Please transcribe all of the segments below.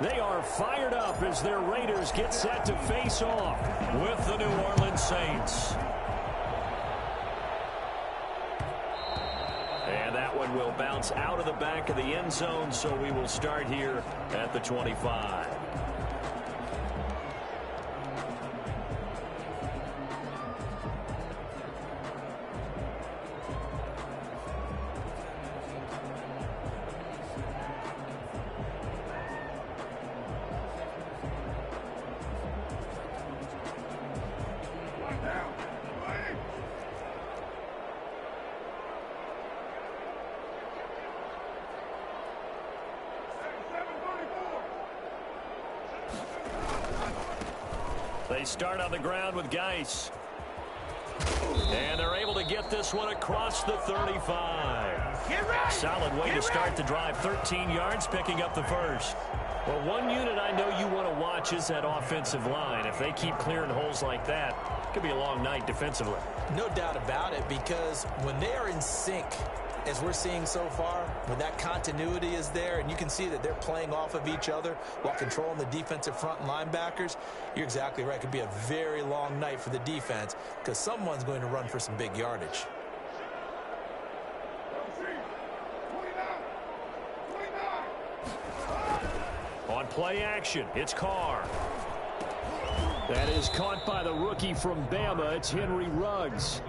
They are fired up as their Raiders get set to face off with the New Orleans Saints. And that one will bounce out of the back of the end zone, so we will start here at the 25. They start on the ground with Geis. And they're able to get this one across the 35. Solid way to start the drive. 13 yards, picking up the first. Well, one unit I know you want to watch is that offensive line. If they keep clearing holes like that, it could be a long night defensively. No doubt about it, because when they are in sync, as we're seeing so far, when that continuity is there and you can see that they're playing off of each other while controlling the defensive front and linebackers, you're exactly right. It could be a very long night for the defense because someone's going to run for some big yardage. On play action, it's Carr. That is caught by the rookie from Bama. It's Henry Ruggs.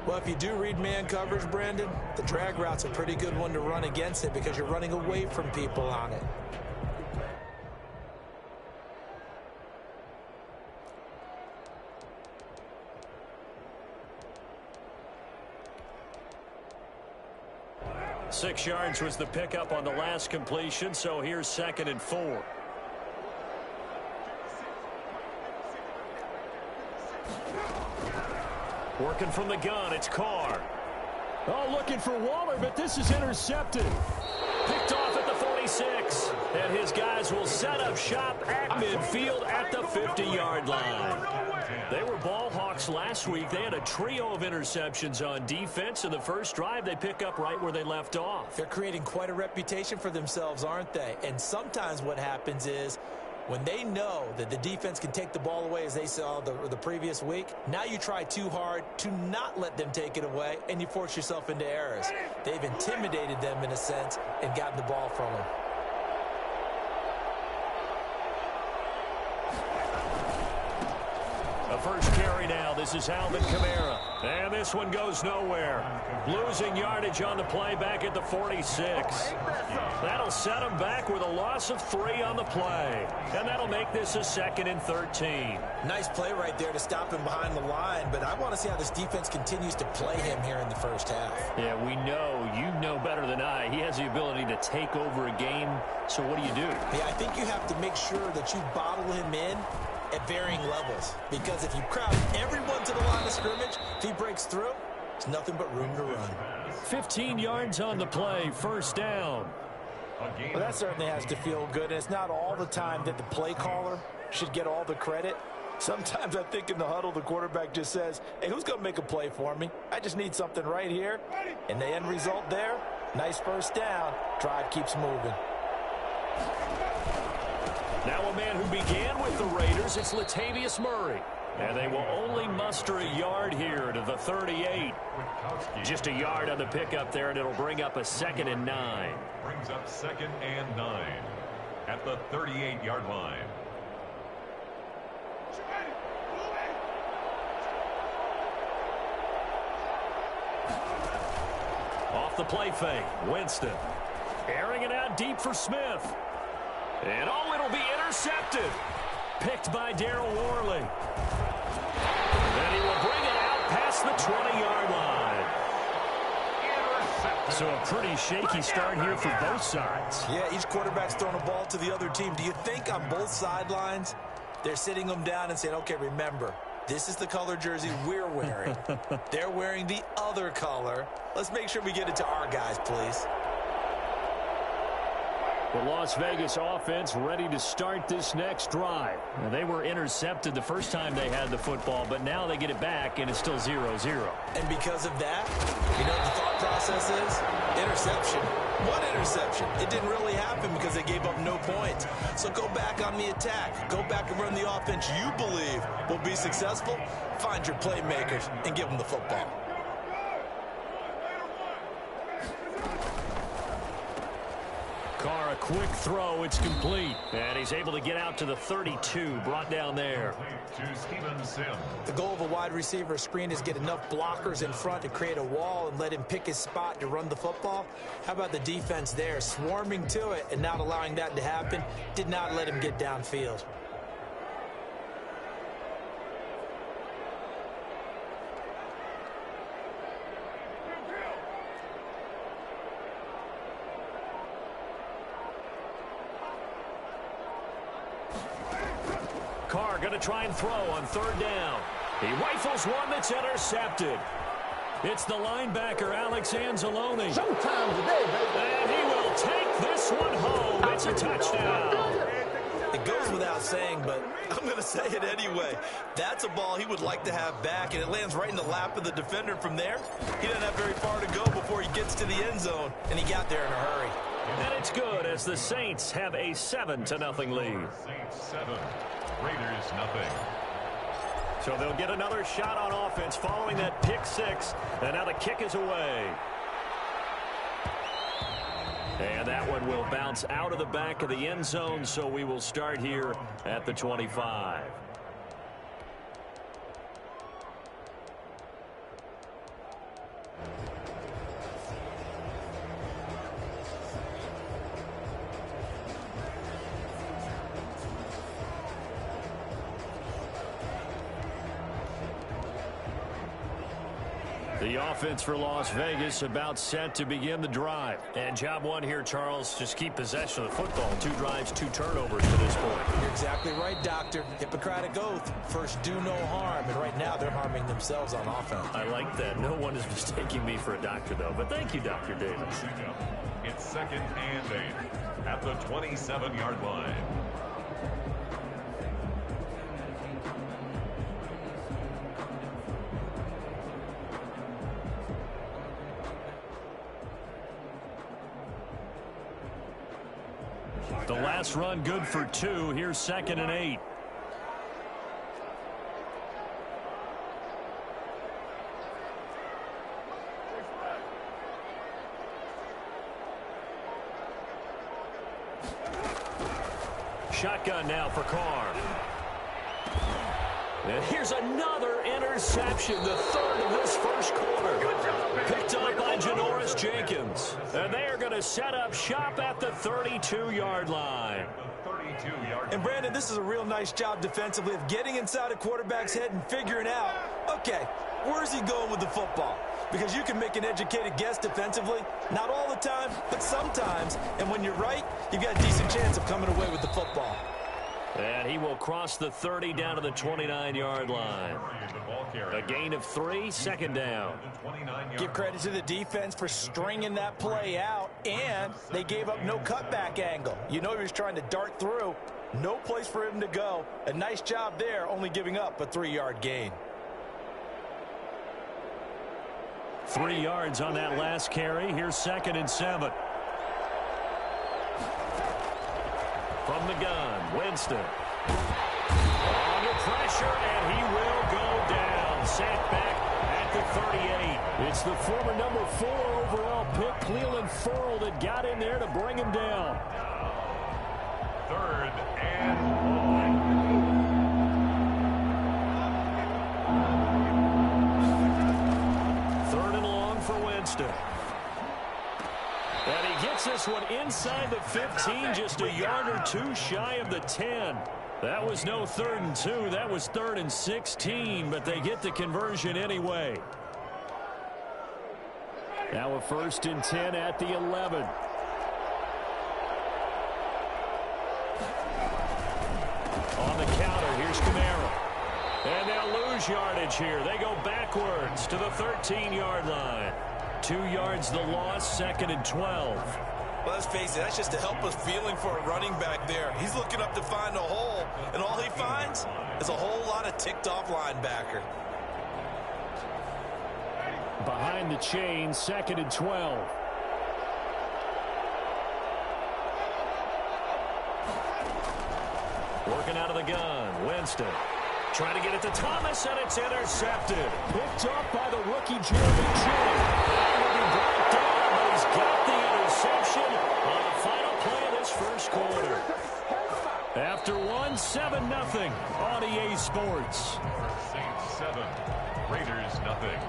Well, if you do read man coverage, Brandon, the drag route's a pretty good one to run against it because you're running away from people on it. Six yards was the pickup on the last completion, so here's 2nd and 4. Working from the gun, it's Carr. Oh, looking for Waller, but this is intercepted. Picked off at the 46. And his guys will set up shop at midfield at the 50-yard line. They were ball hawks last week. They had a trio of interceptions on defense. In the first drive, they pick up right where they left off. They're creating quite a reputation for themselves, aren't they? And sometimes what happens is, when they know that the defense can take the ball away, as they saw the previous week, now you try too hard to not let them take it away, and you force yourself into errors. They've intimidated them in a sense and gotten the ball from them. A first carry now. This is Alvin Kamara. And this one goes nowhere. Losing yardage on the play back at the 46. That'll set him back with a loss of 3 on the play. And that'll make this a 2nd and 13. Nice play right there to stop him behind the line, but I want to see how this defense continues to play him here in the first half. Yeah, we know, you know better than I, he has the ability to take over a game. So what do you do? Yeah, I think you have to make sure that you bottle him in at varying levels, because if you crowd everyone to the line of scrimmage, if he breaks through, there's nothing but room to run. 15 yards on the play, first down. Well, that certainly has to feel good. And it's not all the time that the play caller should get all the credit. Sometimes I think in the huddle, the quarterback just says, hey, who's going to make a play for me? I just need something right here. And the end result there, nice first down. Drive keeps moving. Now a man who began with the Raiders, it's Latavius Murray. And they will only muster a yard here to the 38. Just a yard on the pickup there, and it'll bring up a 2nd and 9. Brings up 2nd and 9 at the 38-yard line. Off the play fake, Winston. Airing it out deep for Smith. And oh, it'll be intercepted. Picked by Daryl Worley. And he will bring it out past the 20-yard line. So a pretty shaky start here for both sides. Yeah, each quarterback's throwing a ball to the other team. Do you think on both sidelines they're sitting them down and saying, okay, remember, this is the color jersey we're wearing. They're wearing the other color. Let's make sure we get it to our guys, please. The Las Vegas offense ready to start this next drive. Now, they were intercepted the first time they had the football, but now they get it back, and it's still 0-0. And because of that, you know what the thought process is? Interception. What interception? It didn't really happen because they gave up no points. So go back on the attack. Go back and run the offense you believe will be successful. Find your playmakers and give them the football. Carr, a quick throw. It's complete. And he's able to get out to the 32, brought down there. To Steven Sims. The goal of a wide receiver screen is get enough blockers in front to create a wall and let him pick his spot to run the football. How about the defense there, swarming to it and not allowing that to happen? Did not let him get downfield. Carr going to try and throw on third down. He rifles one that's intercepted. It's the linebacker, Alex Anzalone. Showtime today, baby. And he will take this one home. It's a touchdown. It goes without saying, but I'm going to say it anyway. That's a ball he would like to have back, and it lands right in the lap of the defender from there. He doesn't have very far to go before he gets to the end zone, and he got there in a hurry. And it's good as the Saints have a 7-0 lead. Saints 7, Raiders nothing. So they'll get another shot on offense following that pick six. And now the kick is away. And that one will bounce out of the back of the end zone, so we will start here at the 25. The offense for Las Vegas about set to begin the drive. And job one here, Charles, just keep possession of the football. 2 drives, 2 turnovers to this point. You're exactly right, Doctor. Hippocratic oath. First, do no harm. And right now, they're harming themselves on offense. I like that. No one is mistaking me for a doctor, though. But thank you, Dr. Davis. It's 2nd and 8 at the 27-yard line. The last run good for 2. Here's 2nd and 8. Shotgun now for Carr. And here's another interception, the 3rd of this first quarter. Picked up by Janoris Jenkins. And they are going to set up shop at the 32-yard line. And, Brandon, this is a real nice job defensively of getting inside a quarterback's head and figuring out, okay, where's he going with the football? Because you can make an educated guess defensively. Not all the time, but sometimes. And when you're right, you've got a decent chance of coming away with the football. And he will cross the 30 down to the 29-yard line. A gain of 3, 2nd down. Give credit to the defense for stringing that play out, and they gave up no cutback angle. You know he was trying to dart through. No place for him to go. A nice job there, only giving up a 3-yard gain. 3 yards on that last carry. Here's 2nd and 7. From the gun, Winston. Under pressure, and he will go down. Sacked back at the 38. It's the former number 4 overall pick, Clelin Ferrell, that got in there to bring him down. 3rd and 4. 3rd and long for Winston. And he gets this one inside the 15, just a yard or 2 shy of the 10. That was no 3rd and 2. That was 3rd and 16, but they get the conversion anyway. Now a 1st and 10 at the 11. On the counter, here's Kamara. And they'll lose yardage here. They go backwards to the 13-yard line. 2 yards the loss, 2nd and 12. Well, let's face it, that's just a helpless feeling for a running back there. He's looking up to find a hole, and all he finds is a whole lot of ticked-off linebacker. Behind the chain, 2nd and 12. Working out of the gun. Winston. Trying to get it to Thomas, and it's intercepted. Picked up by the rookie Jeremy Chinn. That will be brought down, but he's got the interception on the final play of this first quarter. After 7-0 on EA Sports. Saints 7, Raiders nothing.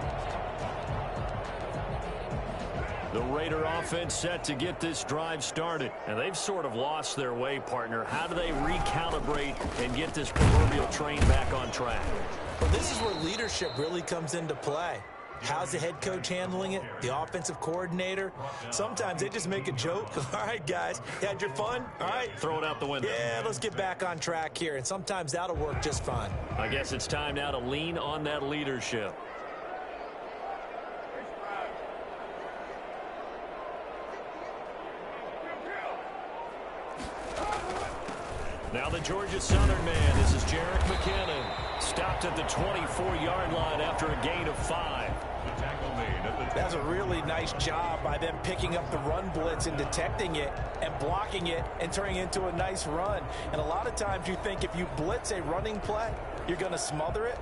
The Raider offense set to get this drive started. And they've sort of lost their way, partner. How do they recalibrate and get this proverbial train back on track? Well, this is where leadership really comes into play. How's the head coach handling it? The offensive coordinator? Sometimes they just make a joke. All right, guys, you had your fun? All right. Throw it out the window. Yeah, let's get back on track here. And sometimes that'll work just fine. I guess it's time now to lean on that leadership. Now the Georgia Southern man. This is Jerick McKinnon. Stopped at the 24-yard line after a gain of 5. The tackle made at the That's a really nice job by them picking up the run blitz and detecting it and blocking it and turning it into a nice run. And a lot of times you think if you blitz a running play, you're going to smother it.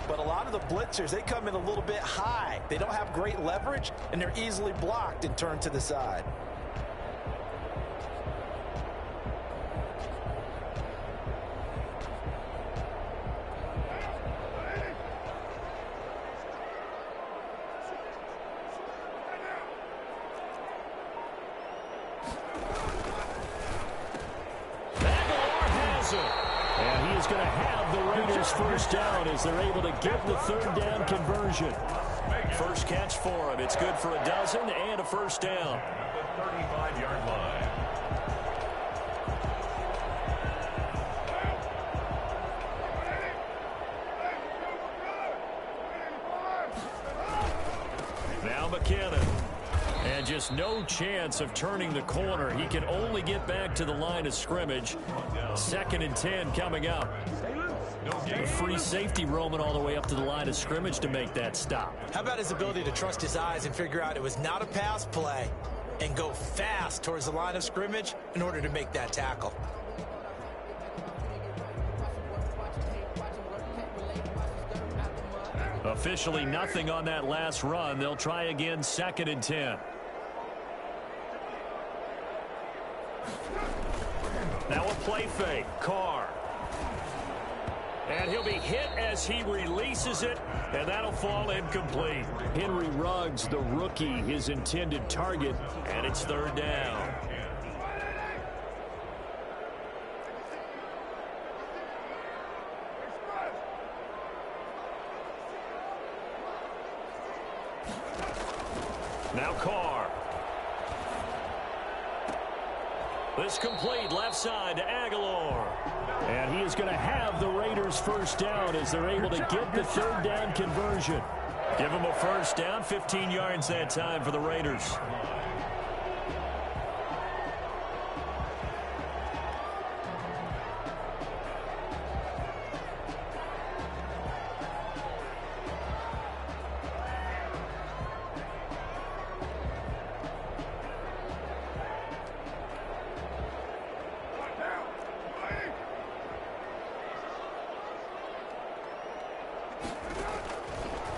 But a lot of the blitzers, they come in a little bit high. They don't have great leverage, and they're easily blocked and turned to the side. And he is going to have the Raiders first down as they're able to get the third down conversion. First catch for him. It's good for a dozen and a first down. At the 35-yard line. Now McKinnon. And just no chance of turning the corner. He can only get back to the line of scrimmage. 2nd and 10 coming up. A free safety roaming all the way up to the line of scrimmage to make that stop. How about his ability to trust his eyes and figure out it was not a pass play and go fast towards the line of scrimmage in order to make that tackle? Officially nothing on that last run. They'll try again, 2nd and 10. Now a play fake. Carr. And he'll be hit as he releases it, and that'll fall incomplete. Henry Ruggs, the rookie, his intended target, and it's third down. Now Carr. This complete left side to Aguilar. And he is going to have the Raiders first down as they're able to get the third down conversion. Give them a first down, 15 yards that time for the Raiders.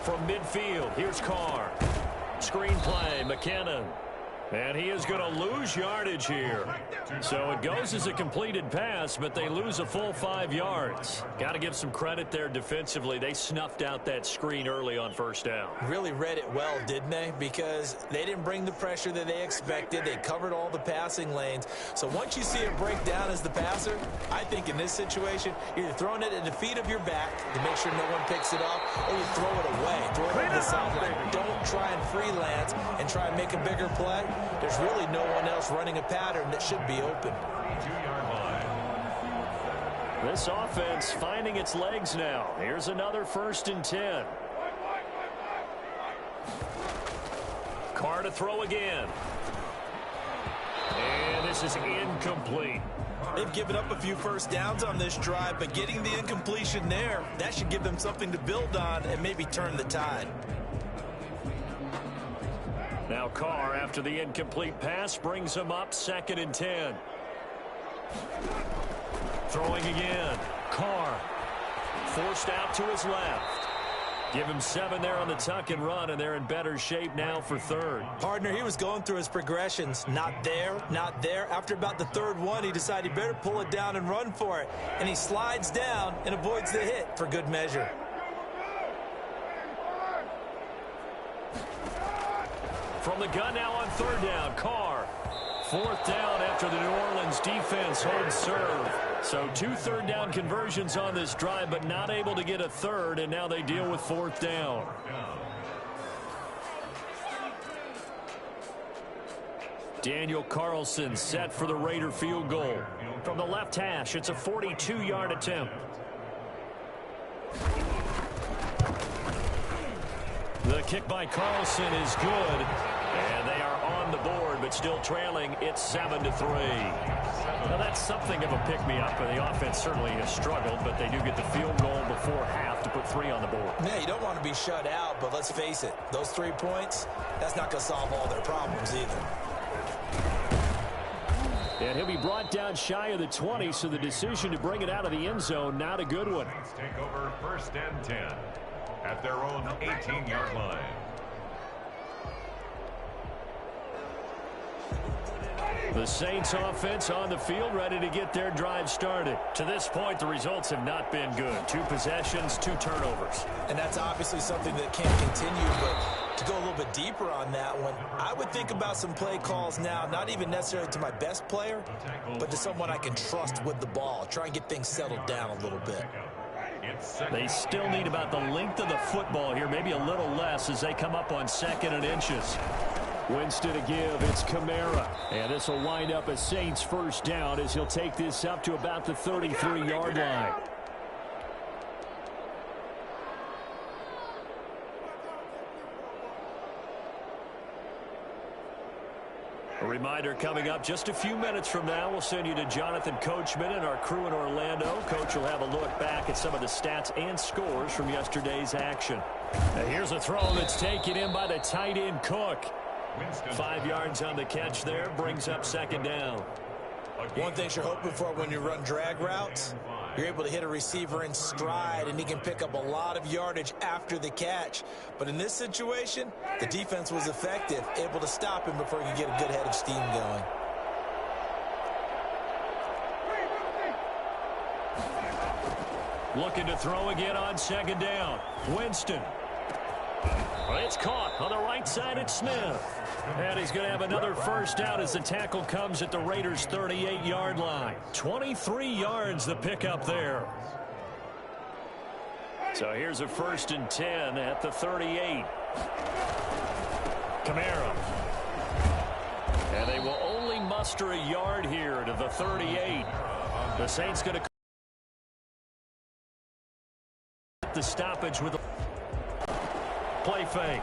From midfield, here's Carr. Screen play, McKinnon. And he is going to lose yardage here. So it goes as a completed pass, but they lose a full 5 yards. Got to give some credit there defensively. They snuffed out that screen early on first down. Really read it well, didn't they? Because they didn't bring the pressure that they expected. They covered all the passing lanes. So once you see it break down as the passer, I think in this situation, you're throwing it at the feet of your back to make sure no one picks it up, or you throw it away. Throw it over the sideline. Don't try and freelance and try and make a bigger play. There's really no one else running a pattern that should be open. 2-yard line. This offense finding its legs now. Here's another 1st and 10. Carr to throw again. And this is incomplete. They've given up a few first downs on this drive, but getting the incompletion there, that should give them something to build on and maybe turn the tide. Now Carr, after the incomplete pass, brings him up 2nd and 10. Throwing again. Carr. Forced out to his left. Give him 7 there on the tuck and run, and they're in better shape now for third. Partner, he was going through his progressions. Not there, not there. After about the third one, he decided he better pull it down and run for it. And he slides down and avoids the hit for good measure. From the gun now on third down, Carr. Fourth down after the New Orleans defense holds serve. So 2 third-down conversions on this drive, but not able to get a third, and now they deal with fourth down. Daniel Carlson set for the Raider field goal. From the left hash, it's a 42-yard attempt. The kick by Carlson is good, and they are on the board, but still trailing. It's 7-3. Now that's something of a pick-me-up, and the offense certainly has struggled, but they do get the field goal before half to put 3 on the board. Yeah, you don't want to be shut out, but let's face it, those 3 points, that's not going to solve all their problems either. And he'll be brought down shy of the 20, so the decision to bring it out of the end zone, not a good one. Take over 1st and 10 at their own 18-yard line. The Saints offense on the field, ready to get their drive started. To this point, the results have not been good. 2 possessions, 2 turnovers. And that's obviously something that can't continue, but to go a little bit deeper on that one, I would think about some play calls now, not even necessarily to my best player, but to someone I can trust with the ball. Try and get things settled down a little bit. They still need about the length of the football here, maybe a little less as they come up on 2nd and inches. Winston to give, it's Kamara. And this will wind up a Saints first down as he'll take this up to about the 33-yard line. A reminder coming up just a few minutes from now, we'll send you to Jonathan Coachman and our crew in Orlando. Coach will have a look back at some of the stats and scores from yesterday's action. Now here's a throw that's taken in by the tight end Cook. 5 yards on the catch there, brings up 2nd down. One thing you're hoping for when you run drag routes, you're able to hit a receiver in stride, and he can pick up a lot of yardage after the catch. But in this situation, the defense was effective, able to stop him before he could get a good head of steam going. Looking to throw again on 2nd down. Winston. It's caught on the right side. It's Smith. And he's going to have another first down as the tackle comes at the Raiders' 38-yard line. 23 yards the pickup there. So here's a 1st and 10 at the 38. Kamara. And they will only muster a yard here to the 38. The Saints going to the stoppage with a play fake.